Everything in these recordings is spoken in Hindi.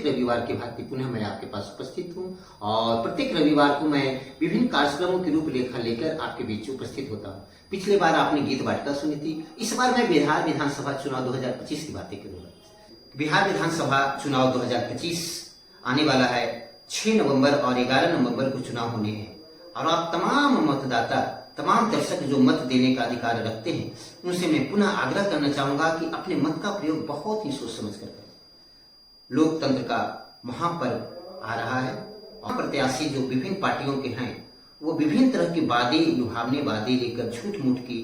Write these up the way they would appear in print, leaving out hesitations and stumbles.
प्रत्येक रविवार के भांति पुनः मैं आपके पास उपस्थित हूं और प्रत्येक रविवार को मैं विभिन्न कार्यक्रमों की रूपरेखा लेकर आपके बीच उपस्थित होता हूं। पिछले बार आपने गीत वाटिका सुनी थी, इस बार मैं बिहार विधानसभा चुनाव 2025 की बातें करूंगा। बिहार विधानसभा चुनाव 2025 आने वाला है। 6 नवंबर और 11 नवंबर को चुनाव होने हैं और आप तमाम मतदाता, तमाम दर्शक जो मत देने का अधिकार रखते हैं, उनसे मैं पुनः आग्रह करना चाहूंगा कि अपने मत का प्रयोग बहुत ही सोच समझ कर करें। लोकतंत्र का महापर्व आ रहा है और प्रत्याशी जो विभिन्न पार्टियों के हैं वो विभिन्न तरह की बातें, लुभावने बातें लेकर, झूठ मूठ की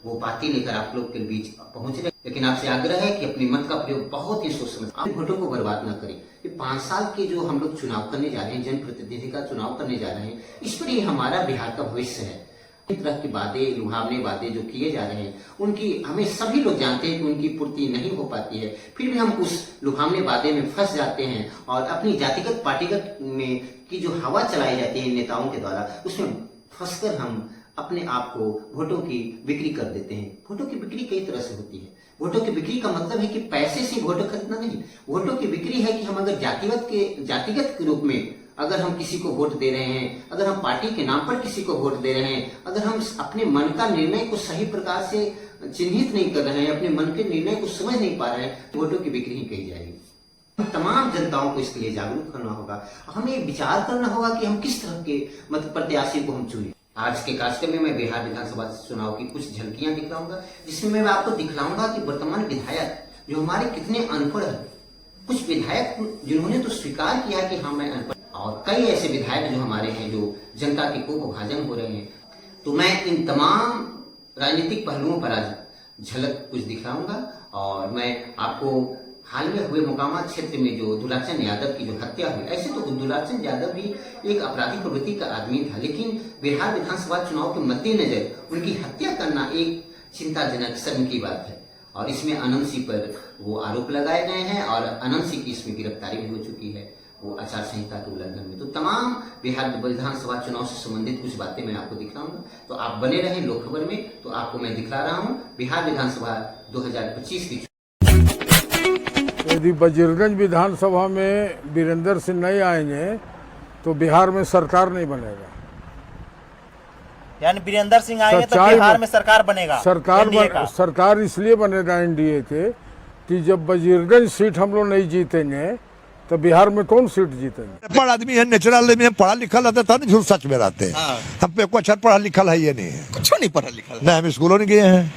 वो बातें लेकर आप लोग के बीच पहुंच रहे हैं। लेकिन आपसे आग्रह है कि अपने मत का प्रयोग बहुत ही सोच समझ, आप वोटों को बर्बाद न करें। ये 5 साल के जो हम लोग चुनाव करने जा रहे हैं, जनप्रतिनिधि का चुनाव करने जा रहे हैं, इस पर ही हमारा बिहार का भविष्य है। इस तरह की बातें, लुभावने बातें जो किए जा रहे हैं, उनकी हमें सभी लोग जानते हैं कि उनकी पूर्ति नहीं हो पाती है, फिर भी हम उस लुभावने बातें में फंस जाते हैं और अपनी जातिगत पार्टीगत में की जो हवा चलाई जाती है नेताओं के द्वारा, उसमें फंसकर हम अपने आप को वोटों की बिक्री कर देते हैं। वोटों की बिक्री कई तरह से होती है। वोटों की बिक्री का मतलब है कि पैसे से वोट खरीदना नहीं। वोटों की बिक्री है कि हम अगर जातिगत के रूप में अगर हम किसी को वोट दे रहे हैं, अगर हम पार्टी के नाम पर किसी को वोट दे रहे हैं, अगर हम अपने मन का निर्णय को सही प्रकार से चिन्हित नहीं कर रहे हैं, अपने मन के निर्णय को समझ नहीं पा रहे हैं, तो वोटों की बिक्री ही कही जाएगी। तमाम जनताओं को इसके लिए जागरूक करना होगा। हमें विचार करना होगा कि हम किस तरह के प्रत्याशी को हम चुने। आज के कार्यक्रम में मैं बिहार विधानसभा चुनाव की कुछ झलकियां दिखलाऊंगा, जिसमें मैं आपको दिखलाऊंगा कि वर्तमान विधायक जो हमारे कितने अनपढ़ हैं। कुछ विधायक जिन्होंने तो स्वीकार किया कि हाँ मैं अनपढ़, और कई ऐसे विधायक जो हमारे हैं जो जनता के कोपभाजन हो रहे हैं। तो मैं इन तमाम राजनीतिक पहलुओं पर आज झलक कुछ दिखाऊंगा और मैं आपको हाल में हुए मोकामा क्षेत्र में जो दुलाचन यादव की जो हत्या हुई, ऐसे तो दुलाचन यादव भी एक अपराधी प्रवृत्ति का आदमी था, लेकिन बिहार विधानसभा चुनाव के मद्देनजर उनकी हत्या करना एक चिंताजनक शर्म की बात है और इसमें अनंत सिंह पर वो आरोप लगाए गए हैं और अनंत सिंह की इसमें गिरफ्तारी भी हो चुकी है, वो आचार संहिता के उल्लंघन में। तो तमाम बिहार विधानसभा चुनाव से संबंधित कुछ बातें मैं आपको दिखलाऊंगा, तो आप बने रहें लोक खबर में। तो आपको मैं दिखला रहा हूँ बिहार विधानसभा 2025 की। यदि वजीरगंज विधानसभा में वीरेंद्र सिंह नहीं आएंगे तो बिहार में सरकार नहीं बनेगा। यानी वीरेंद्र सिंह आएंगे तो बिहार में सरकार बनेगा। सरकार इसलिए बनेगा एनडीए के कि जब वजीरगंज सीट हम लोग नहीं जीतेंगे तो बिहार में कौन सीट जीतेंगे। पढ़ आदमी है, नेचुरल में पढ़ा लिखा रहता था ना, झूठ सच में रहते हैं। हम पे कोई अच्छा पढ़ा लिखा है ये नहीं है, कुछ नहीं पढ़ा लिखा नहीं, हम स्कूलों नहीं गए हैं।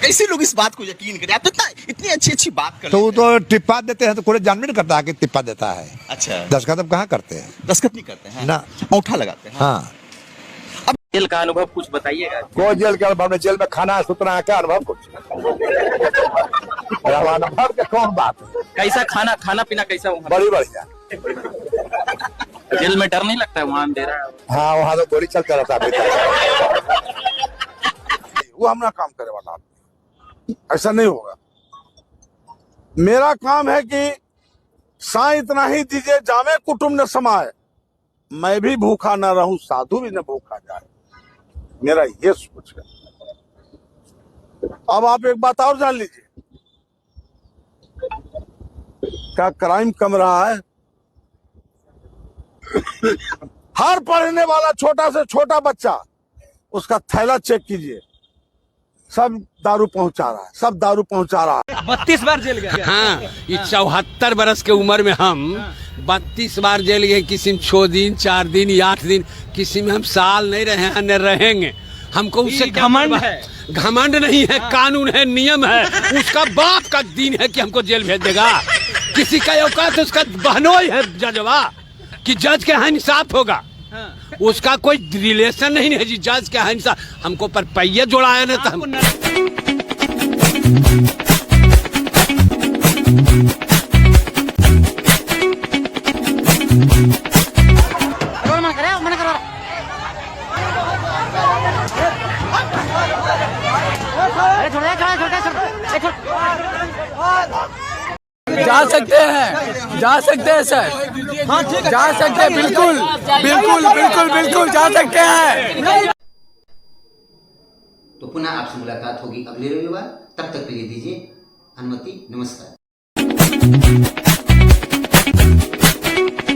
कैसे लोग इस बात को यकीन करें? आप तो इतनी अच्छी बात करते तो वो तो टिप्पा देते हैं, तो कोई जानबे नहीं करता कि टिप्पा देता है। अच्छा, दस्तखत कहाँ करते हैं? दस्तखत नहीं करते हैं ना, अंगूठा लगाते हैं। हाँ। अब जेल का अनुभव कुछ बताइएगा। कोई जेल का अनुभव नहीं, जेल में खाना सुतना क्या अनुभव कुछ अनुभव के कौन बात है? कैसा खाना पीना कैसा वहाँ? बड़ी बढ़िया। जेल में डर नहीं लगता है वहाँ अंधेरा? हाँ, वहाँ तो गोली चलता रहता है। वो हम ना काम करे वाला, ऐसा नहीं होगा। मेरा काम है कि साईं इतना ही दीजिए जामे कुटुंब न समाए, मैं भी भूखा न रहूं साधु भी न भूखा जाए, मेरा ये सोच है। अब आप एक बात और जान लीजिए, क्या क्राइम कम रहा है? हर पढ़ने वाला छोटा से छोटा बच्चा, उसका थैला चेक कीजिए, सब दारू पहुंचा रहा है, सब दारू पहुंचा रहा है। 32 बार जेल गया। हाँ, ये 74 बरस के उम्र में हम 32 बार जेल गए। किसी में 6 दिन, 4 दिन, 8 दिन, किसी में हम साल नहीं रहे हैं, न रहेंगे। हमको उससे घमंड है। घमंड नहीं है, कानून है, नियम है। उसका बाप का दिन है कि हमको जेल भेज देगा। किसी का औकात तो उसका बहनोई है जजवा कि जज के यहाँ इंसाफ होगा। उसका कोई रिलेशन नहीं है जी, जज के यहाँ इंसाफ। हमको पर पहिए जोड़ाया ना था। जा सकते हैं सर। हाँ ठीक है, जा सकते हैं, बिल्कुल जा सकते हैं। तो पुनः आपसे मुलाकात होगी अगले रविवार। तब तक के लिए दीजिए अनुमति। नमस्कार।